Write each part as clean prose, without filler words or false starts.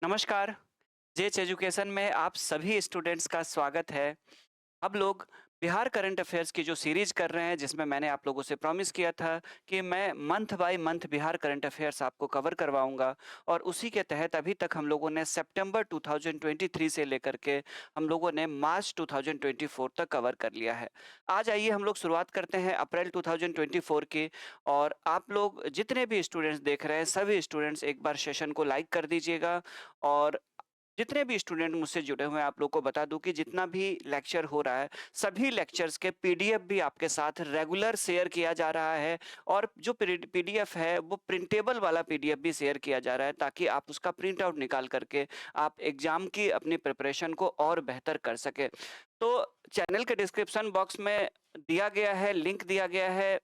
नमस्कार। जेच एजुकेशन में आप सभी स्टूडेंट्स का स्वागत है। अब लोग बिहार करंट अफेयर्स की जो सीरीज कर रहे हैं, जिसमें मैंने आप लोगों से प्रॉमिस किया था कि मैं month by month Bihar current affairs आपको कवर करवाऊंगा। और उसी के तहत अभी तक हम लोगों ने सितंबर 2023 से लेकर के हम लोगों ने मार्च 2024 तक कवर कर लिया है। आज आइए हम लोग शुरुआत करते हैं अप्रैल 2024 की। और आप लोग जितने भी स्टूडेंट्स देख रहे हैं, सभी स्टूडेंट्स एक बार सेशन को लाइक कर दीजिएगा। और जितने भी स्टूडेंट मुझसे जुड़े हुए हैं, आप लोग को बता दूं कि जितना भी लेक्चर हो रहा है, सभी लेक्चर्स के पीडीएफ भी आपके साथ रेगुलर शेयर किया जा रहा है। और जो पीडीएफ है वो प्रिंटेबल वाला पीडीएफ भी शेयर किया जा रहा है, ताकि आप उसका प्रिंट आउट निकाल करके आप एग्जाम की अपनी प्रिपरेशन को और बेहतर कर सके। तो चैनल के डिस्क्रिप्शन बॉक्स में दिया गया है, लिंक दिया गया है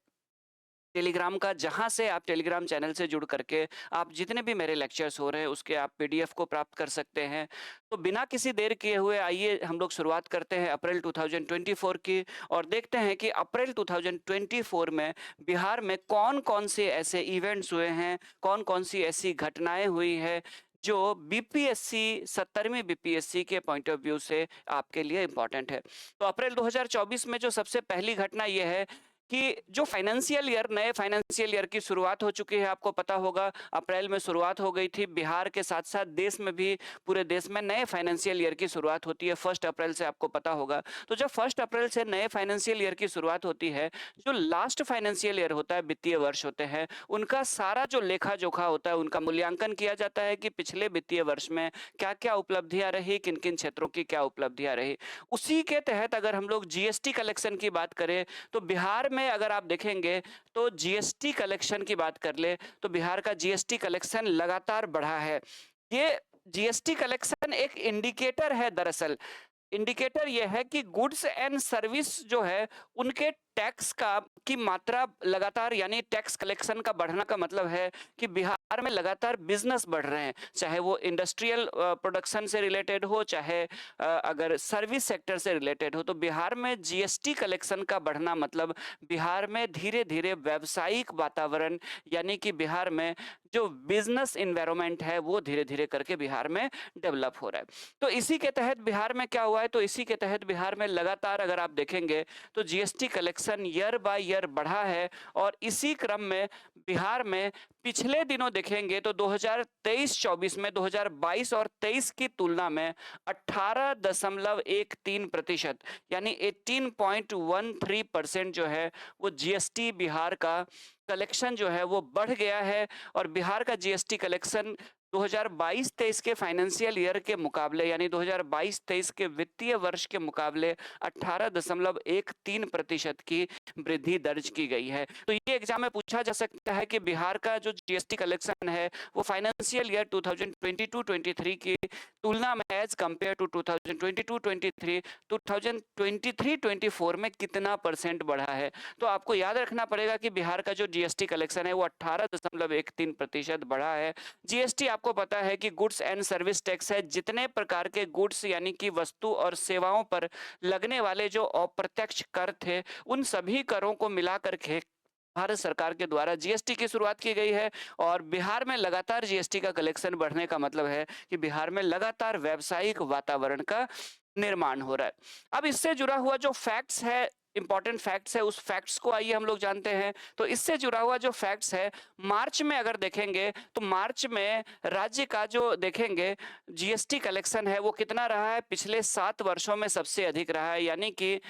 टेलीग्राम का, जहां से आप टेलीग्राम चैनल से जुड़ करके आप जितने भी मेरे लेक्चर्स हो रहे हैं उसके आप पीडीएफ को प्राप्त कर सकते हैं। तो बिना किसी देर किए हुए आइए हम लोग शुरुआत करते हैं अप्रैल 2024 की। और देखते हैं कि अप्रैल 2024 में बिहार में कौन कौन से ऐसे इवेंट्स हुए हैं, कौन कौन सी ऐसी घटनाएं हुई है जो बीपीएससी 17वीं बीपीएससी के पॉइंट ऑफ व्यू से आपके लिए इम्पोर्टेंट है। तो अप्रैल 2024 में जो सबसे पहली घटना यह है कि जो फाइनेंशियल ईयर, नए फाइनेंशियल ईयर की शुरुआत हो चुकी है। आपको पता होगा अप्रैल में शुरुआत हो गई थी। बिहार के साथ साथ देश में भी, पूरे देश में नए फाइनेंशियल ईयर की शुरुआत होती है 1 अप्रैल से, आपको पता होगा। तो जब 1 अप्रैल से नए फाइनेंशियल ईयर की शुरुआत होती है, जो लास्ट फाइनेंशियल ईयर होता है, वित्तीय वर्ष होते हैं, उनका सारा जो लेखा जोखा होता है, उनका मूल्यांकन किया जाता है कि पिछले वित्तीय वर्ष में क्या क्या उपलब्धियां रही, किन किन क्षेत्रों की क्या उपलब्धियां रही। उसी के तहत अगर हम लोग जीएसटी कलेक्शन की बात करें, तो बिहार में अगर आप देखेंगे तो जीएसटी कलेक्शन की बात कर ले तो बिहार का जीएसटी कलेक्शन लगातार बढ़ा है। ये जीएसटी कलेक्शन एक इंडिकेटर है। दरअसल इंडिकेटर यह है कि गुड्स एंड सर्विस जो है, उनके टैक्स का की मात्रा लगातार, यानी टैक्स कलेक्शन का बढ़ना का मतलब है कि बिहार में लगातार बिजनेस बढ़ रहे हैं। चाहे वो इंडस्ट्रियल प्रोडक्शन से रिलेटेड हो, चाहे अगर सर्विस सेक्टर से रिलेटेड हो। तो बिहार में जीएसटी कलेक्शन का बढ़ना मतलब बिहार में धीरे धीरे व्यावसायिक वातावरण, यानी कि बिहार में जो बिजनेस इन्वायरमेंट है वो धीरे धीरे करके बिहार में डेवलप हो रहा है। तो इसी के तहत बिहार में क्या हुआ है, तो इसी के तहत बिहार में लगातार अगर आप देखेंगे तो GST collection year by year बढ़ा है। और इसी क्रम में बिहार में पिछले दिनों देखेंगे तो 2023-24 में 2022 और 23 की तुलना में 18.13%, यानी 18.13% जो है वो जीएसटी बिहार का कलेक्शन जो है वो बढ़ गया है। और बिहार का जीएसटी कलेक्शन 2022-23 के फाइनेंशियल ईयर के मुकाबले, यानी 2022-23 के वित्तीय वर्ष के मुकाबले 18.13% की वृद्धि दर्ज की गई है। तो ये एग्जाम में पूछा जा सकता है कि बिहार का जो जीएसटी कलेक्शन है वो फाइनेंशियल ईयर 2022-23 की तुलना में एज कंपेयर टू 2022-23 2023-24 में कितना परसेंट बढ़ा है। तो आपको याद रखना पड़ेगा कि बिहार का जो जीएसटी कलेक्शन है वो 18.13% बढ़ा है। जीएसटी आपको पता है कि गुड्स एंड सर्विस टैक्स है। जितने प्रकार के गुड्स, यानी कि वस्तु और सेवाओं पर लगने वाले जो अप्रत्यक्ष कर थे, उन सभी करों को मिलाकर के भारत सरकार के द्वारा जीएसटी की शुरुआत की गई है। और बिहार में लगातार जीएसटी का कलेक्शन बढ़ने का मतलब है कि बिहार में लगातार व्यावसायिक वातावरण का निर्माण हो रहा है। अब इससे जुड़ा हुआ जो फैक्ट्स है, इंपॉर्टेंट फैक्ट्स है, उस फैक्ट्स को आइए हम लोग जानते हैं। तो इससे जुड़ा हुआ जो फैक्ट्स है, मार्च में अगर देखेंगे तो मार्च में राज्य का जो देखेंगे जीएसटी कलेक्शन है वो कितना रहा है, पिछले 7 वर्षों में सबसे अधिक रहा है। यानी कि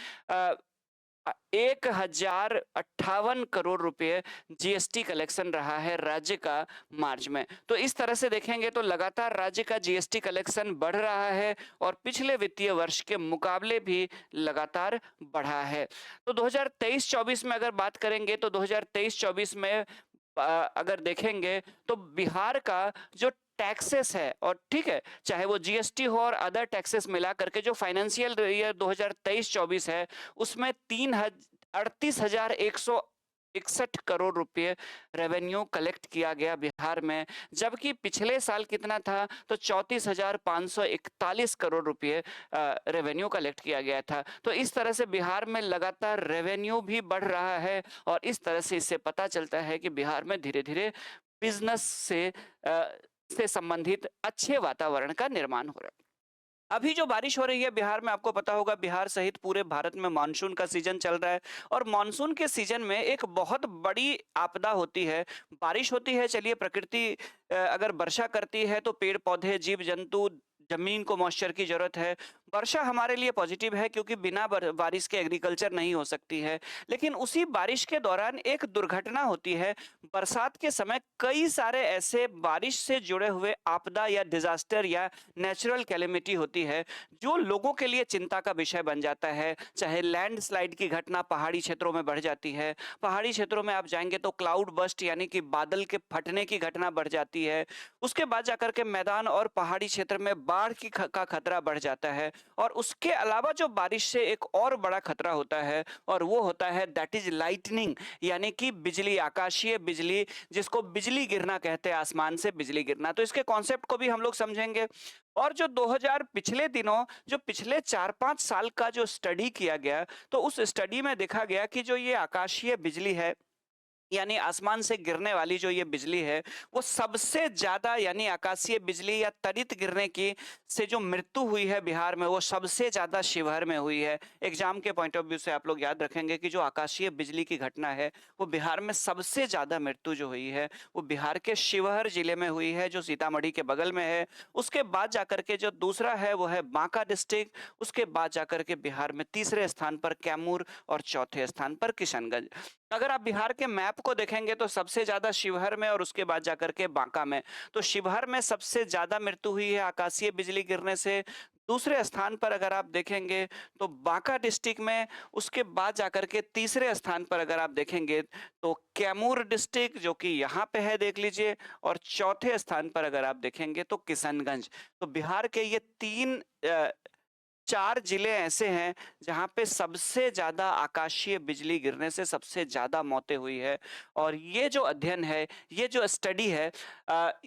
1058 करोड़ रुपए जीएसटी कलेक्शन रहा है राज्य का मार्च में। तो इस तरह से देखेंगे तो लगातार राज्य का जीएसटी कलेक्शन बढ़ रहा है और पिछले वित्तीय वर्ष के मुकाबले भी लगातार बढ़ा है। तो 2023-24 में अगर बात करेंगे तो 2023-24 में अगर देखेंगे तो बिहार का जो टैक्सेस है, और ठीक है, चाहे वो जीएसटी हो और अदर टैक्सेस मिला करके जो फाइनेंशियल ईयर 2023-24 है उसमें 38,161 करोड़ रुपए रेवेन्यू कलेक्ट किया गया बिहार में। जबकि पिछले साल कितना था, तो 34,541 करोड़ रुपए रेवेन्यू कलेक्ट किया गया था। तो इस तरह से बिहार में लगातार रेवेन्यू भी बढ़ रहा है। और इस तरह से इससे पता चलता है कि बिहार में धीरे धीरे बिजनेस से से संबंधित अच्छे वातावरण का निर्माण हो रहा है। अभी जो बारिश हो रही है बिहार में, आपको पता होगा बिहार सहित पूरे भारत में मानसून का सीजन चल रहा है। और मानसून के सीजन में एक बहुत बड़ी आपदा होती है। बारिश होती है, चलिए प्रकृति अगर वर्षा करती है तो पेड़ पौधे, जीव जंतु, जमीन को मॉइस्चर की जरूरत है। वर्षा हमारे लिए पॉजिटिव है क्योंकि बिना बारिश के एग्रीकल्चर नहीं हो सकती है। लेकिन उसी बारिश के दौरान एक दुर्घटना होती है। बरसात के समय कई सारे ऐसे बारिश से जुड़े हुए आपदा या डिजास्टर या नेचुरल कैलेमिटी होती है जो लोगों के लिए चिंता का विषय बन जाता है। चाहे लैंडस्लाइड की घटना पहाड़ी क्षेत्रों में बढ़ जाती है, पहाड़ी क्षेत्रों में आप जाएंगे तो क्लाउड बस्ट यानी कि बादल के फटने की घटना बढ़ जाती है। उसके बाद जाकर के मैदान और पहाड़ी क्षेत्र में बाढ़ का खतरा बढ़ जाता है। और उसके अलावा जो बारिश से एक और बड़ा खतरा होता है और वो होता है दैट इज लाइटनिंग, यानी कि बिजली, आकाशीय बिजली, जिसको बिजली गिरना कहते हैं, आसमान से बिजली गिरना। तो इसके कॉन्सेप्ट को भी हम लोग समझेंगे। और जो 2000 पिछले दिनों, जो पिछले 4-5 साल का जो स्टडी किया गया, तो उस स्टडी में देखा गया कि जो ये आकाशीय बिजली है, यानी आसमान से गिरने वाली जो ये बिजली है, वो सबसे ज्यादा, यानी आकाशीय बिजली या तड़ित गिरने की से जो मृत्यु हुई है बिहार में, वो सबसे ज्यादा शिवहर में हुई है। एग्जाम के पॉइंट ऑफ व्यू से आप लोग याद रखेंगे कि जो आकाशीय बिजली की घटना है, वो बिहार में सबसे ज्यादा मृत्यु जो हुई है वो बिहार के शिवहर जिले में हुई है, जो सीतामढ़ी के बगल में है। उसके बाद जाकर के जो दूसरा है वो है बांका डिस्ट्रिक्ट। उसके बाद जाकर के बिहार में तीसरे स्थान पर कैमूर और चौथे स्थान पर किशनगंज। अगर आप बिहार के मैप को देखेंगे तो सबसे ज्यादा शिवहर में और उसके बाद जाकर के बांका में। तो शिवहर में सबसे ज्यादा मृत्यु हुई है आकाशीय बिजली गिरने से। दूसरे स्थान पर अगर आप देखेंगे तो बांका डिस्ट्रिक्ट में। उसके बाद जाकर के तीसरे स्थान पर अगर आप देखेंगे तो कैमूर डिस्ट्रिक्ट, जो कि यहाँ पे है, देख लीजिए। और चौथे स्थान पर अगर आप देखेंगे तो किशनगंज। तो बिहार के ये 4 जिले ऐसे हैं जहां पे सबसे ज्यादा आकाशीय बिजली गिरने से सबसे ज्यादा मौतें हुई है। और ये जो अध्ययन है, ये जो स्टडी है,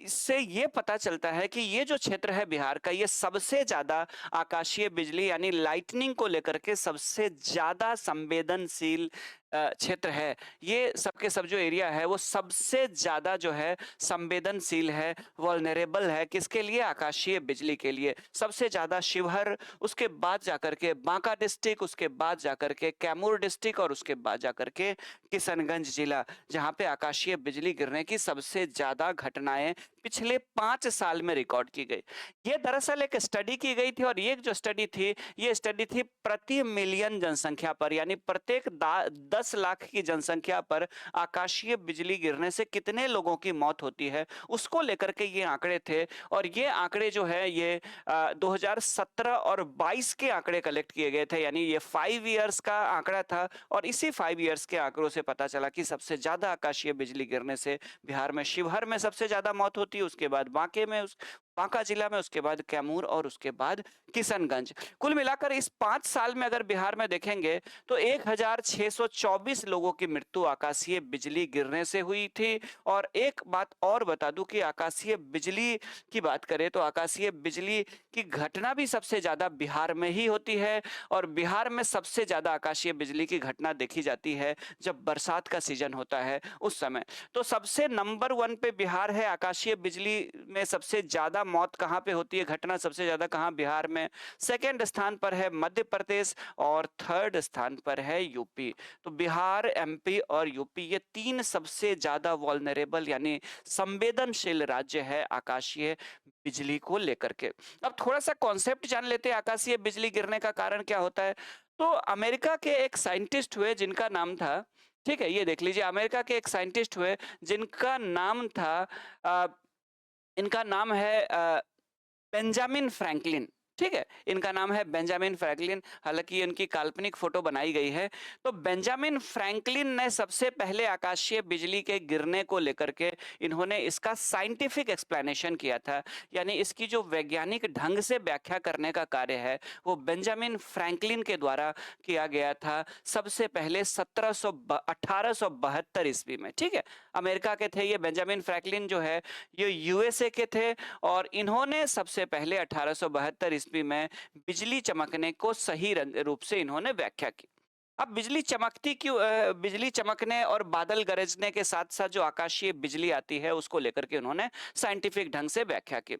इससे ये पता चलता है कि ये जो क्षेत्र है बिहार का, ये सबसे ज्यादा आकाशीय बिजली यानी लाइटनिंग को लेकर के सबसे ज्यादा संवेदनशील क्षेत्र है। ये सबके सब जो एरिया है वो सबसे ज्यादा जो है संवेदनशील है, वल्नरेबल है। किसके लिए? आकाशीय बिजली के लिए। सबसे ज्यादा शिवहर, उसके बाद जाकर के बांका डिस्ट्रिक्ट, उसके बाद जाकर के कैमूर डिस्ट्रिक्ट और उसके बाद जाकर के किशनगंज जिला, जहां पे आकाशीय बिजली गिरने की सबसे ज्यादा घटनाएं पिछले 5 साल में रिकॉर्ड की गई। ये दरअसल एक स्टडी की गई थी और ये जो स्टडी थी, ये स्टडी थी प्रति मिलियन जनसंख्या पर, यानी प्रत्येक 10 लाख की जनसंख्या पर आकाशीय बिजली गिरने से कितने लोगों की मौत होती है, उसको लेकर के ये आंकड़े थे। और ये आंकड़े जो है ये 2017 और 22 के आंकड़े कलेक्ट किए गए थे, यानी ये 5 इयर्स का आंकड़ा था। और इसी 5 इयर्स के आंकड़ों से पता चला कि सबसे ज्यादा आकाशीय बिजली गिरने से बिहार में शिवहर में सबसे ज्यादा मौत होती है, उसके बाद बांका जिला में, उसके बाद कैमूर और उसके बाद किशनगंज। कुल मिलाकर इस 5 साल में अगर बिहार में देखेंगे तो 1624 लोगों की मृत्यु आकाशीय बिजली गिरने से हुई थी। और एक बात और बता दूं कि आकाशीय बिजली की बात करें तो आकाशीय बिजली की घटना भी सबसे ज्यादा बिहार में ही होती है। और बिहार में सबसे ज्यादा आकाशीय बिजली की घटना देखी जाती है जब बरसात का सीजन होता है उस समय। तो सबसे नंबर 1 पे बिहार है। आकाशीय बिजली में सबसे ज्यादा मौत कहाँ पे होती है, घटना सबसे ज्यादा कहाँ? बिहार में। सेकंड स्थान पर है मध्य प्रदेश और थर्ड स्थान पर है यूपी। तो बिहार, एमपी और यूपी, ये 3 सबसे ज्यादा वल्नरेबल यानी संवेदनशील राज्य है आकाशीय बिजली को लेकर के। अब थोड़ा सा कॉन्सेप्ट जान लेते हैं, आकाशीय बिजली गिरने का कारण क्या होता है। तो अमेरिका के एक साइंटिस्ट हुए जिनका नाम था, ठीक है, ये देख लीजिए, अमेरिका के एक साइंटिस्ट हुए जिनका नाम था इनका नाम है बेंजामिन फ्रैंकलिन। ठीक है, इनका नाम है बेंजामिन फ्रैंकलिन, हालांकि इनकी काल्पनिक फोटो बनाई गई है। तो बेंजामिन फ्रैंकलिन ने सबसे पहले आकाशीय बिजली के गिरने को लेकर के इन्होंने इसका साइंटिफिक एक्सप्लेनेशन किया था, यानी इसकी जो वैज्ञानिक ढंग से व्याख्या करने का कार्य है वो बेंजामिन फ्रैंकलिन के द्वारा किया गया था सबसे पहले 1872 ईस्वी में। ठीक है, अमेरिका के थे ये बेंजामिन फ्रैंकलिन, जो है ये यूएसए के थे। और इन्होंने सबसे पहले 1872 ईस्वी में बिजली चमकने को सही रूप से इन्होंने व्याख्या की। अब बिजली चमकती क्यों बिजली चमकने और बादल गरजने के साथ-साथ जो आकाशीय बिजली आती है, उसको लेकर के उन्होंने साइंटिफिक ढंग से व्याख्या की।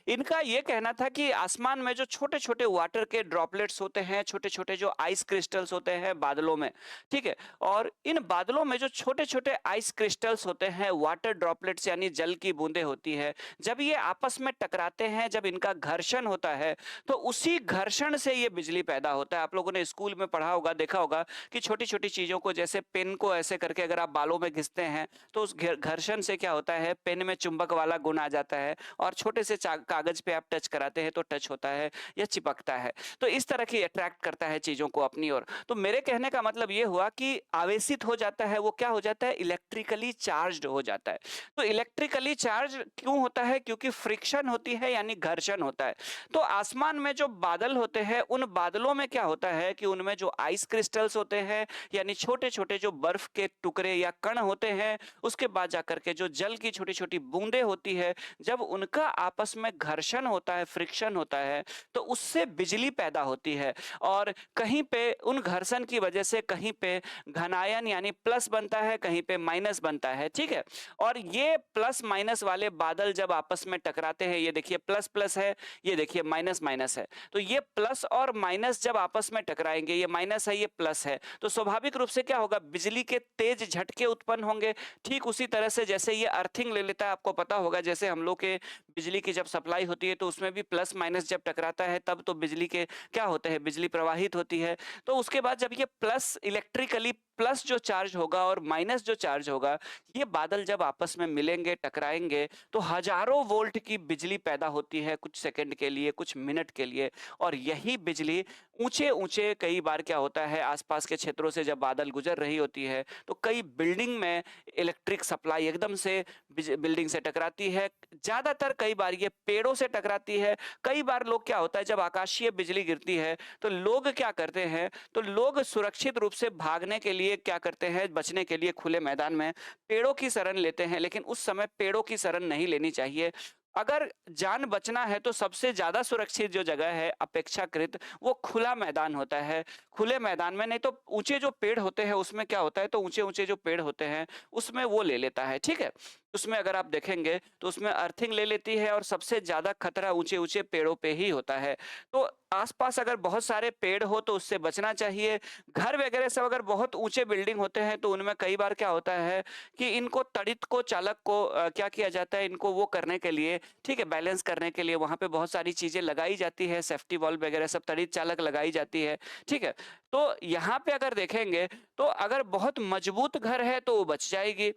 इनका ये कहना था कि आसमान में जो छोटे-छोटे वाटर के ड्रॉपलेट्स होते हैं, छोटे-छोटे जो आइस क्रिस्टल्स होते हैं बादलों में, ठीक है? और इन बादलों में जो छोटे-छोटे आइस क्रिस्टल्स होते हैं, वाटर ड्रॉपलेट्स यानी जल की बूंदें होती है, जब ये आपस में टकराते हैं, जब इनका घर्षण होता है, तो उसी घर्षण से ये बिजली पैदा होता है। आप लोगों ने स्कूल में पढ़ा होगा, देखा होगा कि छोटी-छोटी चीज़ों को जैसे पेन को ऐसे करके अगर आप बालों में घिसते हैं, तो उस घर्षण से क्या होता है, पेन में चुंबक वाला गुण आ जाता है और छोटे से कागज पे आप टच कराते हैं तो टच होता है या चिपकता है। तो इस तरह की अट्रैक्ट करता है चीज़ों को अपनी ओर। तो मेरे कहने का मतलब ये हुआ कि आवेशित हो जाता है, वो क्या हो जाता है, इलेक्ट्रिकली चार्ज्ड हो जाता है। तो इलेक्ट्रिकली चार्ज क्यों होता है? क्योंकि फ्रिक्शन होती है यानी घर्षण होता है। तो आसमान में जो बादल होते हैं, उन बादलों में क्या होता है कि उनमें जो आइस क्रिस्टल्स होते हैं, यानी छोटे-छोटे जो बर्फ के टुकड़े या कण होते हैं, उसके बाद जाकर के जो जल की छोटी-छोटी बूंदें होती है, जब उनका आपस में घर्षण होता है, फ्रिक्शन होता है, तो उससे बिजली पैदा होती है। और कहीं पे उन घर्षण की वजह से कहीं पे घनायन यानी प्लस बनता है, कहीं पे माइनस बनता है, ठीक है? और ये प्लस माइनस वाले बादल जब आपस में टकराते हैं, ये देखिए प्लस प्लस है, ये देखिए माइनस माइनस है। तो ये प्लस और माइनस जब आपस में टकराएंगे, ये माइनस है, ये प्लस है, तो स्वाभाविक रूप से क्या होगा, बिजली के तेज झटके उत्पन्न होंगे। ठीक उसी तरह से जैसे ये अर्थिंग ले लेता है, आपको पता होगा जैसे हम लोग के बिजली की जब सप्लाई होती है तो उसमें भी प्लस माइनस जब टकराता है तब तो बिजली के क्या होते हैं, बिजली प्रवाहित होती है। तो उसके बाद जब ये प्लस इलेक्ट्रिकली प्लस जो चार्ज होगा और माइनस जो चार्ज होगा, ये बादल जब आपस में मिलेंगे, टकराएंगे, तो हजारों वोल्ट की बिजली पैदा होती है कुछ सेकंड के लिए, कुछ मिनट के लिए। और यही बिजली ऊंचे-ऊंचे कई बार क्या होता है, आसपास के क्षेत्रों से जब बादल गुजर रही होती है, तो कई बिल्डिंग में इलेक्ट्रिक सप्लाई एकदम से बिल्डिंग से टकराती है। ज़्यादातर कई बार ये पेड़ों से टकराती है। कई बार लोग क्या होता है, जब आकाशीय बिजली गिरती है, तो लोग क्या करते हैं, तो लोग सुरक्षित रूप से भागने के लिए क्या करते हैं, बचने के लिए खुले मैदान में पेड़ों की शरण लेते हैं। लेकिन उस समय पेड़ों की शरण नहीं लेनी चाहिए। अगर जान बचना है तो सबसे ज़्यादा सुरक्षित जो जगह है अपेक्षाकृत, वो खुला मैदान होता है। खुले मैदान में, नहीं तो ऊँचे जो पेड़ होते हैं उसमें क्या होता है, तो ऊँचे-ऊँचे जो पेड़ होते हैं उसमें वो ले लेता है, ठीक है? उसमें अगर आप देखेंगे तो उसमें अर्थिंग ले लेती है और सबसे ज़्यादा खतरा ऊँचे-ऊँचे पेड़ों पे ही होता है। तो आस-पास अगर बहुत सारे पेड़ हो तो उससे बचना चाहिए। घर वगैरह सब अगर बहुत ऊँचे बिल्डिंग होते हैं तो उनमें कई बार क्या होता है कि इनको तड़ित को चालक को क्या किया जाता है, इनको वो करने के लिए, ठीक है, बैलेंस करने के लिए वहाँ पे बहुत सारी चीज़ें लगाई जाती है, सेफ्टी वॉल्व वगैरह सब तड़ित चालक लगाई जाती है, ठीक है। तो यहाँ पे अगर देखेंगे तो अगर बहुत मजबूत घर है तो वो बच जाएगी।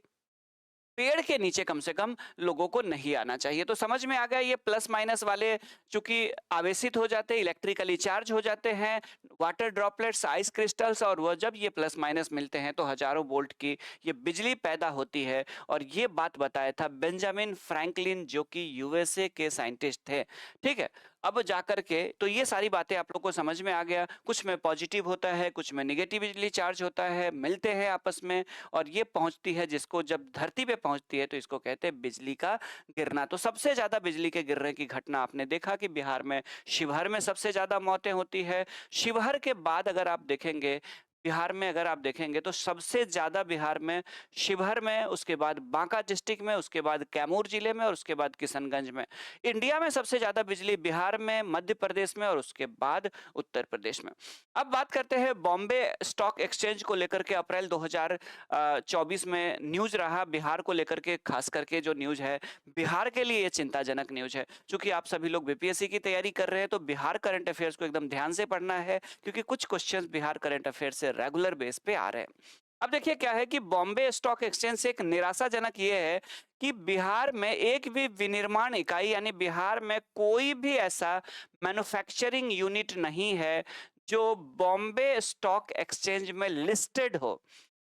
पेड़ के नीचे कम से कम लोगों को नहीं आना चाहिए। तो समझ में आ गया, ये प्लस माइनस वाले चूँकि आवेशित हो जाते हैं, इलेक्ट्रिकली चार्ज हो जाते हैं, वाटर ड्रॉपलेट्स, आइस क्रिस्टल्स, और वो जब ये प्लस माइनस मिलते हैं तो हज़ारों वोल्ट की ये बिजली पैदा होती है। और ये बात बताया था बेंजामिन फ्रैंकलिन, जो कि यूएसए के साइंटिस्ट थे। ठीक है? अब जाकर के तो ये सारी बातें आप लोग को समझ में आ गया। कुछ में पॉजिटिव होता है, कुछ में नेगेटिवली चार्ज होता है, मिलते हैं आपस में और ये पहुँचती है, जिसको जब धरती पे पहुँचती है तो इसको कहते हैं बिजली का गिरना। तो सबसे ज़्यादा बिजली के गिरने की घटना आपने देखा कि बिहार में शिवहर में सबसे ज़्यादा मौतें होती है। शिवहर के बाद अगर आप देखेंगे, बिहार में अगर आप देखेंगे तो सबसे ज़्यादा बिहार में शिवहर में, उसके बाद बांका डिस्ट्रिक्ट में, उसके बाद कैमूर जिले में और उसके बाद किशनगंज में। इंडिया में सबसे ज़्यादा बिजली बिहार में, मध्य प्रदेश में और उसके बाद उत्तर प्रदेश में। अब बात करते हैं बॉम्बे स्टॉक एक्सचेंज को लेकर के। अप्रैल 2024 में न्यूज़ रहा बिहार को लेकर के, खास करके जो न्यूज़ है बिहार के लिए ये चिंताजनक न्यूज़ है। चूँकि आप सभी लोग बीपीएससी की तैयारी कर रहे हैं तो बिहार करंट अफेयर्स को एकदम ध्यान से पढ़ना है, क्योंकि कुछ क्वेश्चंस बिहार करंट अफेयर से रेगुलर बेस पे आ रहे हैं। अब देखिए क्या है कि बॉम्बे स्टॉक एक्सचेंज से एक निराशाजनक ये है कि बिहार में एक भी विनिर्माण इकाई, यानी बिहार में कोई भी ऐसा मैन्युफैक्चरिंग यूनिट नहीं है जो बॉम्बे स्टॉक एक्सचेंज में लिस्टेड हो।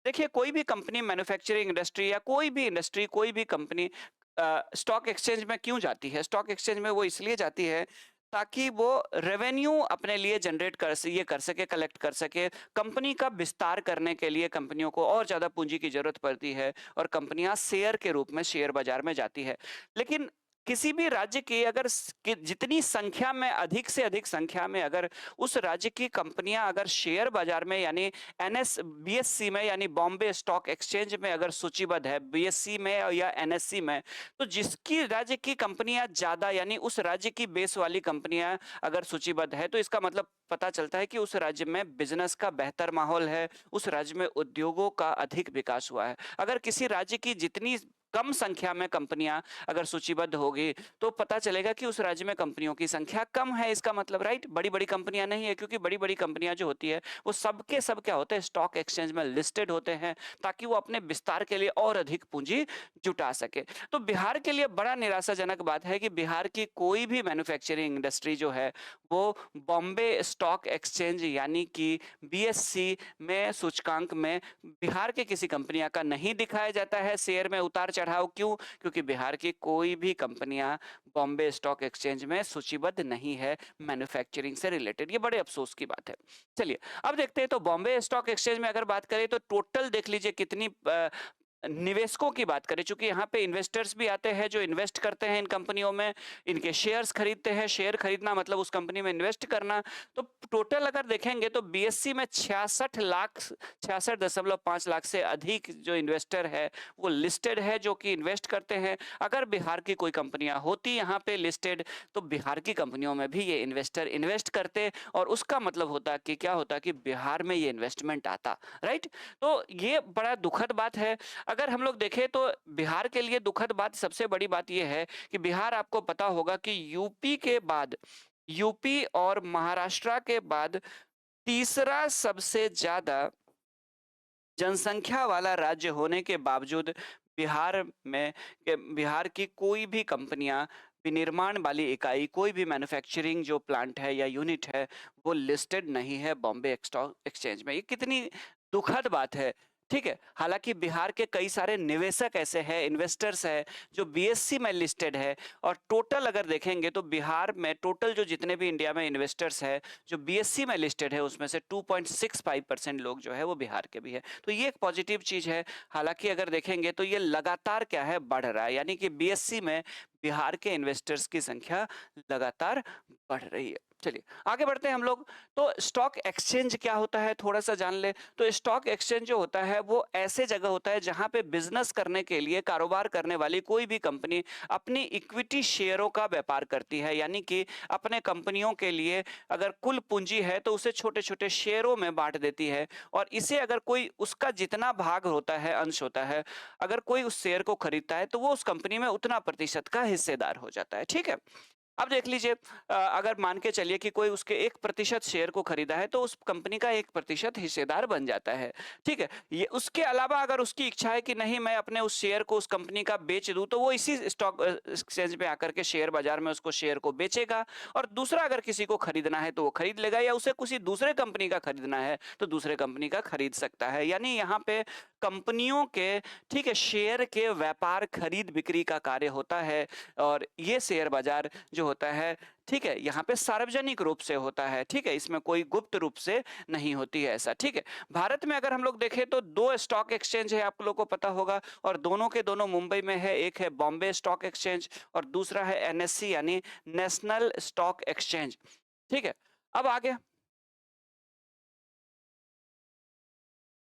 देखिए कोई भी कंपनी, मैन्युफैक्चरिंग इंडस्ट्री या कोई भी इंडस्ट्री, कोई भी कंपनी स्टॉक एक्सचेंज में क्यों जाती है? स्टॉक एक्सचेंज में वो इसलिए जाती है ताकि वो रेवेन्यू अपने लिए जनरेट ये कर सके, कलेक्ट कर सके। कंपनी का विस्तार करने के लिए कंपनियों को और ज़्यादा पूंजी की ज़रूरत पड़ती है और कंपनियां शेयर के रूप में शेयर बाजार में जाती है। लेकिन किसी भी राज्य की अगर जितनी संख्या में अधिक से अधिक संख्या में अगर उस राज्य की कंपनियां अगर शेयर बाजार में यानी एनएस बीएससी में यानी बॉम्बे स्टॉक एक्सचेंज में अगर सूचीबद्ध है, बीएससी में या एनएससी में, तो जिसकी राज्य की कंपनियां ज्यादा यानी उस राज्य की बेस वाली कंपनियां अगर सूचीबद्ध है, तो इसका मतलब पता चलता है कि उस राज्य में बिजनेस का बेहतर माहौल है, उस राज्य में उद्योगों का अधिक विकास हुआ है। अगर किसी राज्य की जितनी कम संख्या में कंपनियां अगर सूचीबद्ध होगी, तो पता चलेगा कि उस राज्य में कंपनियों की संख्या कम है, इसका मतलब राइट, बड़ी बड़ी कंपनियां नहीं है, क्योंकि बड़ी बड़ी कंपनियां जो होती है वो सबके सब क्या होते हैं, स्टॉक एक्सचेंज में लिस्टेड होते हैं, ताकि वो अपने विस्तार के लिए और अधिक पूंजी जुटा सके। तो बिहार के लिए बड़ा निराशाजनक बात है कि बिहार की कोई भी मैन्युफैक्चरिंग इंडस्ट्री जो है वो बॉम्बे स्टॉक एक्सचेंज यानी कि बीएससी में सूचकांक में बिहार के किसी कंपनियां का नहीं दिखाया जाता है शेयर में उतार चढ़ाव। क्यों? क्योंकि बिहार की कोई भी कंपनियां बॉम्बे स्टॉक एक्सचेंज में सूचीबद्ध नहीं है मैन्युफैक्चरिंग से रिलेटेड। ये बड़े अफसोस की बात है। चलिए अब देखते हैं, तो बॉम्बे स्टॉक एक्सचेंज में अगर बात करें तो टोटल देख लीजिए कितनी निवेशकों की बात करें, चूंकि यहाँ पे इन्वेस्टर्स भी आते हैं जो इन्वेस्ट करते हैं इन कंपनियों में, इनके शेयर्स खरीदते हैं। शेयर खरीदना मतलब उस कंपनी में इन्वेस्ट करना। तो टोटल अगर देखेंगे तो बीएससी में 66.5 लाख से अधिक जो इन्वेस्टर है वो लिस्टेड है, जो कि इन्वेस्ट करते हैं। अगर बिहार की कोई कंपनियां होती यहाँ पे लिस्टेड, तो बिहार की कंपनियों में भी ये इन्वेस्टर इन्वेस्ट करते, और उसका मतलब होता कि क्या होता कि बिहार में ये इन्वेस्टमेंट आता, राइट। तो ये बड़ा दुखद बात है। अगर हम लोग देखें तो बिहार के लिए दुखद बात, सबसे बड़ी बात यह है कि बिहार, आपको पता होगा कि यूपी के बाद, यूपी और महाराष्ट्र के बाद तीसरा सबसे ज्यादा जनसंख्या वाला राज्य होने के बावजूद बिहार में बिहार की कोई भी कंपनियां, विनिर्माण वाली इकाई, कोई भी मैन्युफैक्चरिंग जो प्लांट है या यूनिट है वो लिस्टेड नहीं है बॉम्बे स्टॉक एक्सचेंज में। ये कितनी दुखद बात है, ठीक है। हालांकि बिहार के कई सारे निवेशक ऐसे हैं, इन्वेस्टर्स है जो बीएससी में लिस्टेड है, और टोटल अगर देखेंगे तो बिहार में टोटल जो जितने भी इंडिया में इन्वेस्टर्स है जो बीएससी में लिस्टेड है, उसमें से 2.65% लोग जो है वो बिहार के भी है। तो ये एक पॉजिटिव चीज है। हालांकि अगर देखेंगे तो ये लगातार क्या है, बढ़ रहा है, यानी कि बीएससी में बिहार के इन्वेस्टर्स की संख्या लगातार बढ़ रही है। चलिए आगे बढ़ते हैं हम लोग। तो स्टॉक एक्सचेंज क्या होता है थोड़ा सा जान ले। तो स्टॉक एक्सचेंज जो होता है वो ऐसे जगह होता है जहां पे बिजनेस करने के लिए, कारोबार करने वाली कोई भी कंपनी अपनी इक्विटी शेयरों का व्यापार करती है, यानी कि अपने कंपनियों के लिए अगर कुल पूंजी है तो उसे छोटे छोटे शेयरों में बांट देती है, और इसे अगर कोई उसका जितना भाग होता है, अंश होता है, अगर कोई उस शेयर को खरीदता है तो वो उस कंपनी में उतना प्रतिशत का हिस्सेदार हो जाता है, ठीक है। अब देख लीजिए, अगर मान के चलिए कि कोई उसके 1% शेयर को खरीदा है तो उस कंपनी का 1% हिस्सेदार बन जाता है, ठीक है। ये उसके अलावा अगर उसकी इच्छा है कि नहीं मैं अपने उस शेयर को उस कंपनी का बेच दूं, तो वो इसी स्टॉक एक्सचेंज में आकर के शेयर बाजार में उसको शेयर को बेचेगा, और दूसरा अगर किसी को खरीदना है तो वो खरीद लेगा, या उसे किसी दूसरे कंपनी का खरीदना है तो दूसरे कंपनी का खरीद सकता है। यानी यहाँ पे कंपनियों के, ठीक है, शेयर के व्यापार खरीद बिक्री का कार्य होता है, और ये शेयर बाजार जो होता है, ठीक है, यहाँ पे सार्वजनिक रूप से होता है, ठीक है, इसमें कोई गुप्त रूप से नहीं होती है ऐसा, ठीक है। भारत में अगर हम लोग देखें तो 2 स्टॉक एक्सचेंज है, आप लोगों को पता होगा, और दोनों के दोनों मुंबई में है। एक है बॉम्बे स्टॉक एक्सचेंज और दूसरा है एनएससी यानी नेशनल स्टॉक एक्सचेंज, ठीक है। अब आगे,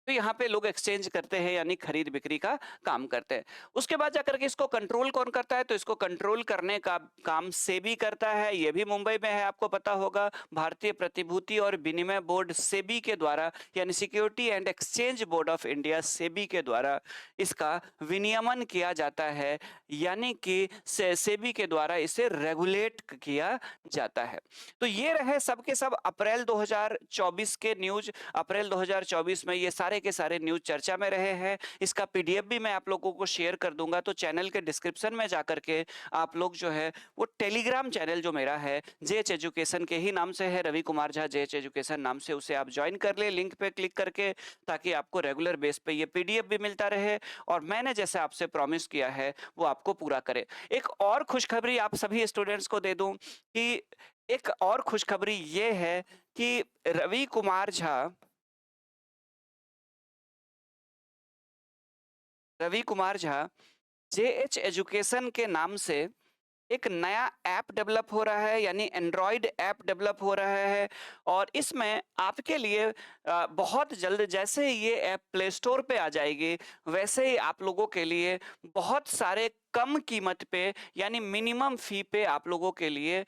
तो यहाँ पे लोग एक्सचेंज करते हैं यानी खरीद बिक्री का काम करते हैं। उसके बाद जाकर के इसको कंट्रोल कौन करता है, तो इसको कंट्रोल करने का काम सेबी करता है। ये भी मुंबई में है, आपको पता होगा। भारतीय प्रतिभूति और विनिमय बोर्ड सेबी के द्वारा, यानी security and exchange board of India SEBI के द्वारा इसका विनियमन किया जाता है, यानी कि सेबी के द्वारा इसे रेगुलेट किया जाता है। तो ये रहे सबके सब अप्रैल 2024 के न्यूज। अप्रैल 2024 में ये सारे के सारे न्यूज चर्चा में रहे हैं। इसका पीडीएफ भी मैं आप लोगों को शेयर कर दूंगा, तो चैनल के डिस्क्रिप्शन में जाकर के आप लोग जो है वो टेलीग्राम चैनल जो मेरा है जेएच एजुकेशन के ही नाम से है, रवि कुमार झा जेएच एजुकेशन नाम से, उसे आप ज्वाइन कर ले लिंक पे क्लिक करके, ताकि आपको रेगुलर बेस पे ये पीडीएफ भी मिलता रहे, और मैंने जैसे आपसे प्रॉमिस किया है वो आपको पूरा करे। एक और खुशखबरी आप सभी स्टूडेंट्स को दे दूं कि एक और खुशखबरी ये है कि रवि कुमार झा रवि कुमार झा जेएच एजुकेशन के नाम से एक नया ऐप डेवलप हो रहा है, यानी एंड्रॉयड ऐप डेवलप हो रहा है और इसमें आपके लिए बहुत जल्द जैसे ही ये ऐप प्ले स्टोर पे आ जाएगी, वैसे ही आप लोगों के लिए बहुत सारे कम कीमत पे यानी मिनिमम फी पे आप लोगों के लिए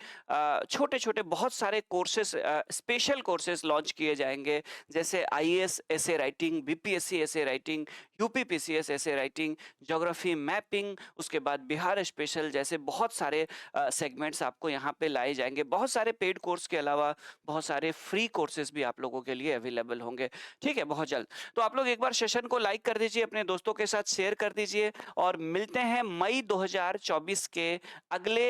छोटे-छोटे बहुत सारे कोर्सेज़ स्पेशल कोर्सेज़ लॉन्च किए जाएँगे। जैसे IAS essay writing, BPSC essay writing, UPPCS essay writing, geography mapping, उसके बाद बिहार स्पेशल जैसे बहुत सारे सेगमेंट्स आपको यहाँ पे लाए जाएँगे। बहुत सारे पेड कोर्स के अलावा बहुत सारे फ्री कोर्सेज़ भी आप लोगों के लिए अवेलेबल होंगे। ठीक है, बहुत जल्द। तो आप लोग एक बार सेशन को लाइक कर दीजिए, अपने दोस्तों के साथ शेयर कर दीजिए और मिलते हैं मई 2024 के अगले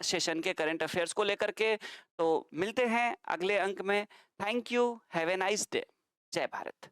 सेशन के करंट अफेयर्स को लेकर के। तो मिलते हैं अगले अंक में। Thank you, have a nice day. जय भारत।